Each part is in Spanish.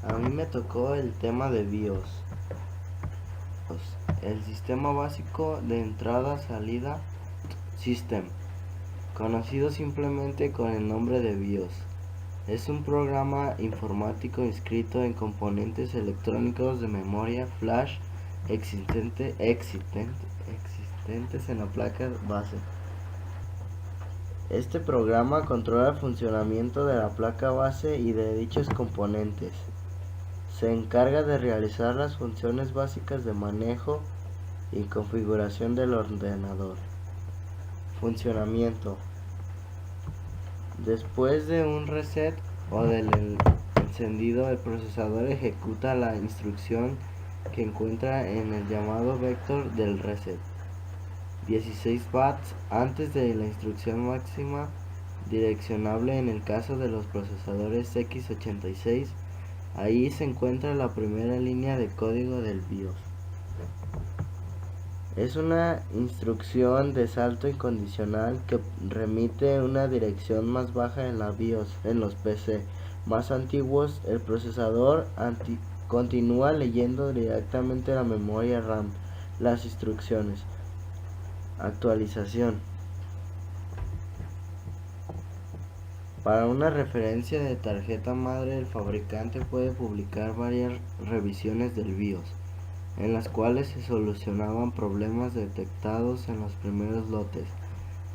A mí me tocó el tema de BIOS, el sistema básico de entrada-salida System, conocido simplemente con el nombre de BIOS. Es un programa informático inscrito en componentes electrónicos de memoria flash existentes en la placa base. Este programa controla el funcionamiento de la placa base y de dichos componentes. Se encarga de realizar las funciones básicas de manejo y configuración del ordenador. Funcionamiento. Después de un reset o del encendido, el procesador ejecuta la instrucción que encuentra en el llamado vector del reset. 16 watts antes de la instrucción máxima direccionable en el caso de los procesadores x86. Ahí se encuentra la primera línea de código del BIOS. Es una instrucción de salto incondicional que remite una dirección más baja en la BIOS. En los PC más antiguos, el procesador continúa leyendo directamente la memoria RAM las instrucciones. Actualización. Para una referencia de tarjeta madre, el fabricante puede publicar varias revisiones del BIOS, en las cuales se solucionaban problemas detectados en los primeros lotes,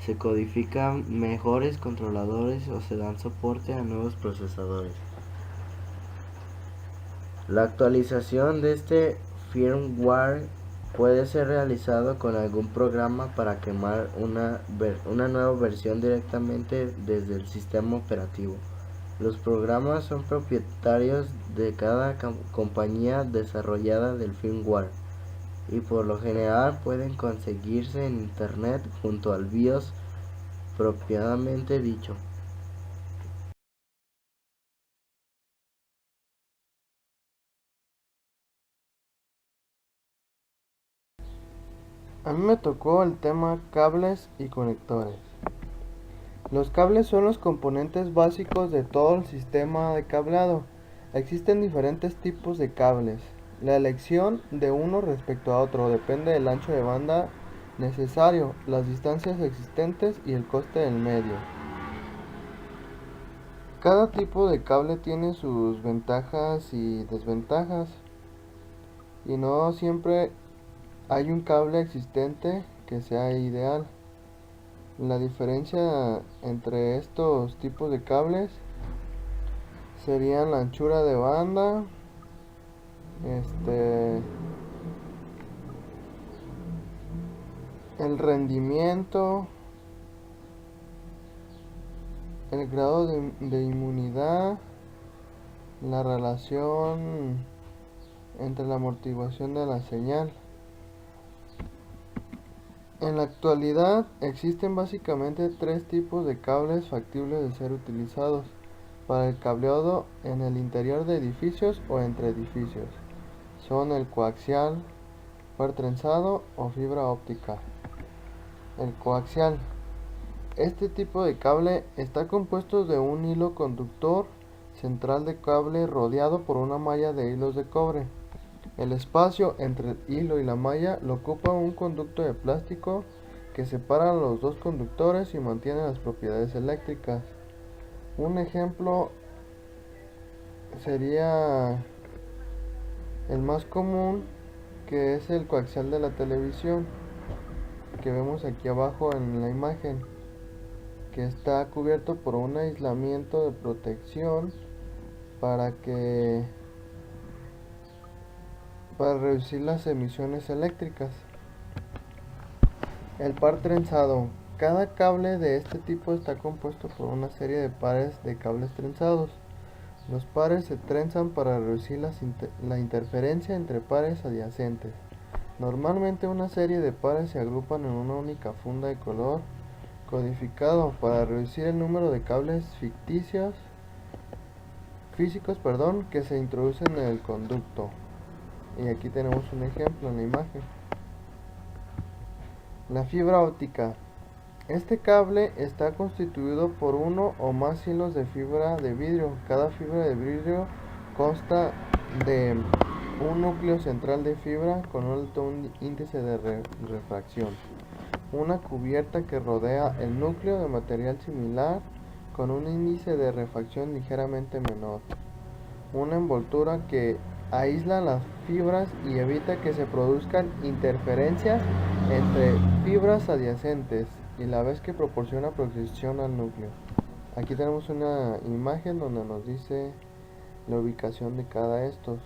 se codifican mejores controladores o se dan soporte a nuevos procesadores. La actualización de este firmware puede ser realizado con algún programa para quemar una nueva versión directamente desde el sistema operativo. Los programas son propietarios de cada compañía desarrollada del firmware y por lo general pueden conseguirse en internet junto al BIOS propiamente dicho. A mí me tocó el tema cables y conectores. Los cables son los componentes básicos de todo el sistema de cableado. Existen diferentes tipos de cables. La elección de uno respecto a otro depende del ancho de banda necesario, las distancias existentes y el coste del medio. Cada tipo de cable tiene sus ventajas y desventajas y no siempre hay un cable existente que sea ideal. La diferencia entre estos tipos de cables serían la anchura de banda, el rendimiento, el grado de inmunidad, la relación entre la amortiguación de la señal. En la actualidad existen básicamente tres tipos de cables factibles de ser utilizados para el cableado en el interior de edificios o entre edificios. Son el coaxial, par trenzado o fibra óptica. El coaxial. Este tipo de cable está compuesto de un hilo conductor central de cable rodeado por una malla de hilos de cobre. El espacio entre el hilo y la malla lo ocupa un conducto de plástico que separa los dos conductores y mantiene las propiedades eléctricas. Un ejemplo sería el más común, que es el coaxial de la televisión, que vemos aquí abajo en la imagen, que está cubierto por un aislamiento de protección para reducir las emisiones eléctricas. El par trenzado. Cada cable de este tipo está compuesto por una serie de pares de cables trenzados. Los pares se trenzan para reducir la interferencia entre pares adyacentes. Normalmente una serie de pares se agrupan en una única funda de color codificado para reducir el número de cables físicos que se introducen en el conducto. Y aquí tenemos un ejemplo en la imagen. La fibra óptica. Este cable está constituido por uno o más hilos de fibra de vidrio. Cada fibra de vidrio consta de un núcleo central de fibra con un alto índice de refracción, una cubierta que rodea el núcleo de material similar con un índice de refracción ligeramente menor, una envoltura que aísla las fibras y evita que se produzcan interferencias entre fibras adyacentes y la vez que proporciona protección al núcleo. Aquí tenemos una imagen donde nos dice la ubicación de cada estos.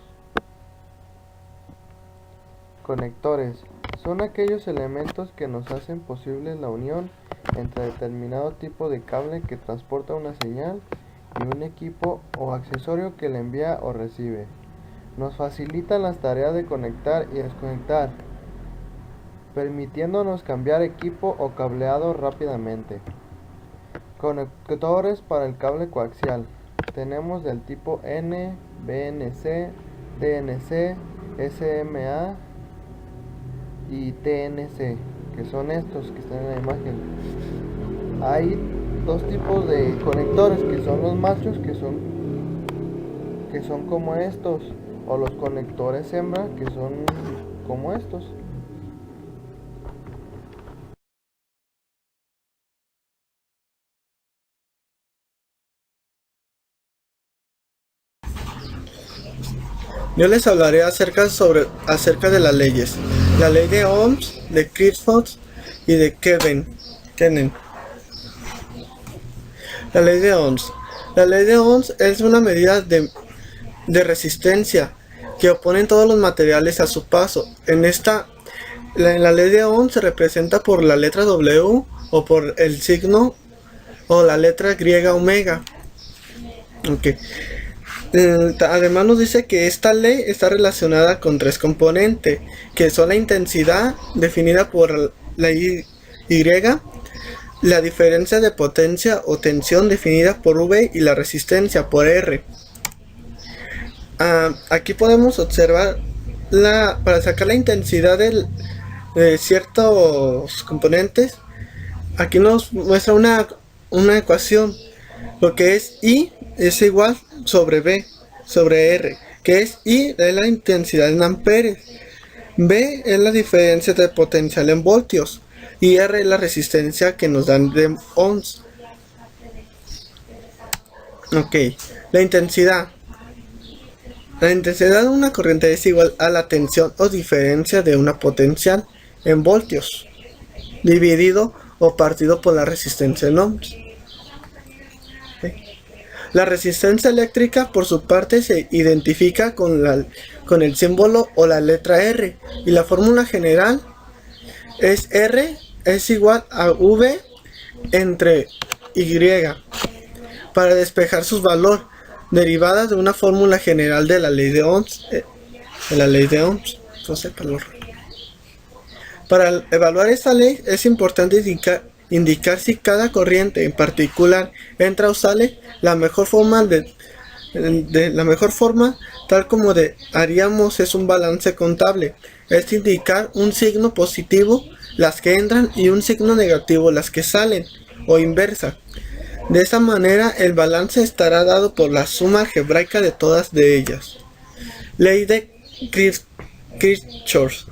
Conectores son aquellos elementos que nos hacen posible la unión entre determinado tipo de cable que transporta una señal y un equipo o accesorio que le envía o recibe. Nos facilitan las tareas de conectar y desconectar, permitiéndonos cambiar equipo o cableado rápidamente. Conectores para el cable coaxial. Tenemos del tipo N, BNC, DNC, SMA y TNC, que son estos que están en la imagen. Hay dos tipos de conectores, que son los machos, que son como estos, o los conectores hembra, que son como estos. Yo les hablaré acerca de las leyes. La ley de Ohms, de Kirchhoff y de Kenen. La ley de Ohms. La ley de Ohms es una medida de resistencia que oponen todos los materiales a su paso. La ley de Ohms se representa por la letra W o por el signo o la letra griega omega. Okay. Además nos dice que esta ley está relacionada con tres componentes, que son la intensidad definida por la Y, la diferencia de potencia o tensión definida por V y la resistencia por R. Aquí podemos observar para sacar la intensidad de ciertos componentes. Aquí nos muestra una ecuación. Lo que es I es igual sobre V sobre R, que es I es la intensidad en amperes, V es la diferencia de potencial en voltios y R es la resistencia que nos dan de ohms. Ok, la intensidad de una corriente es igual a la tensión o diferencia de una potencial en voltios dividido o partido por la resistencia en ohms. La resistencia eléctrica, por su parte, se identifica con el símbolo o la letra R, y la fórmula general es R es igual a V entre Y, para despejar sus valores, derivadas de una fórmula general de la ley de Ohms. Para evaluar esta ley es importante indicar si cada corriente en particular entra o sale. La mejor forma tal como haríamos es un balance contable, es indicar un signo positivo las que entran y un signo negativo las que salen, o inversa. De esta manera el balance estará dado por la suma algebraica de todas de ellas. Ley de Kirchhoff.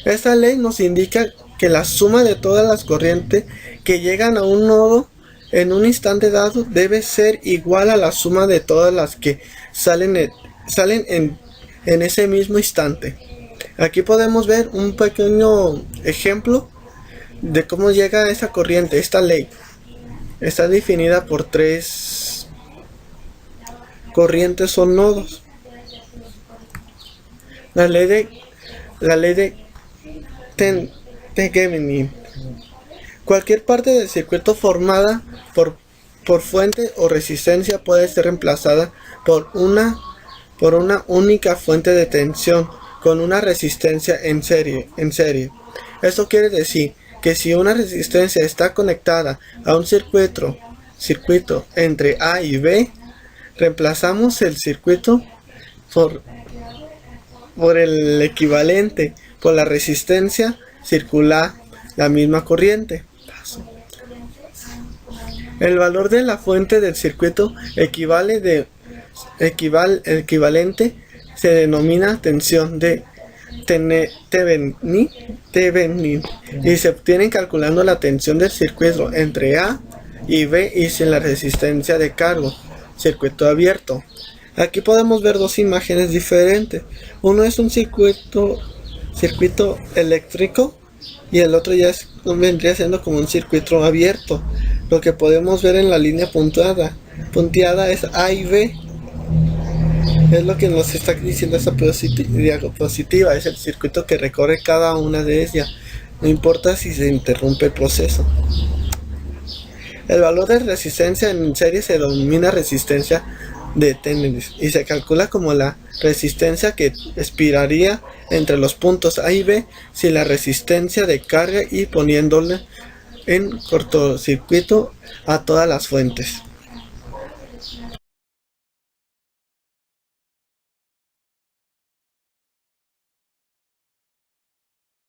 Esta ley nos indica que la suma de todas las corrientes que llegan a un nodo en un instante dado debe ser igual a la suma de todas las que salen en ese mismo instante. Aquí podemos ver un pequeño ejemplo de cómo llega esa corriente. Esta ley está definida por tres corrientes o nodos. La ley de Thevenin. Cualquier parte del circuito formada por fuente o resistencia puede ser reemplazada por una única fuente de tensión con una resistencia en serie. Esto quiere decir que si una resistencia está conectada a un circuito entre A y B, reemplazamos el circuito por el equivalente, por la resistencia circular la misma corriente. El valor de la fuente del circuito equivale de equivalente se denomina tensión de Thevenin y se obtiene calculando la tensión del circuito entre A y B y sin la resistencia de cargo, circuito abierto. Aquí podemos ver dos imágenes diferentes. Uno es un circuito eléctrico y el otro ya vendría siendo como un circuito abierto. Lo que podemos ver en la línea punteada es A y B. Es lo que nos está diciendo esta diapositiva, es el circuito que recorre cada una de ellas, no importa si se interrumpe el proceso. El valor de resistencia en serie se denomina resistencia de Thevenin y se calcula como la resistencia que expiraría entre los puntos A y B sin la resistencia de carga y poniéndole en cortocircuito a todas las fuentes.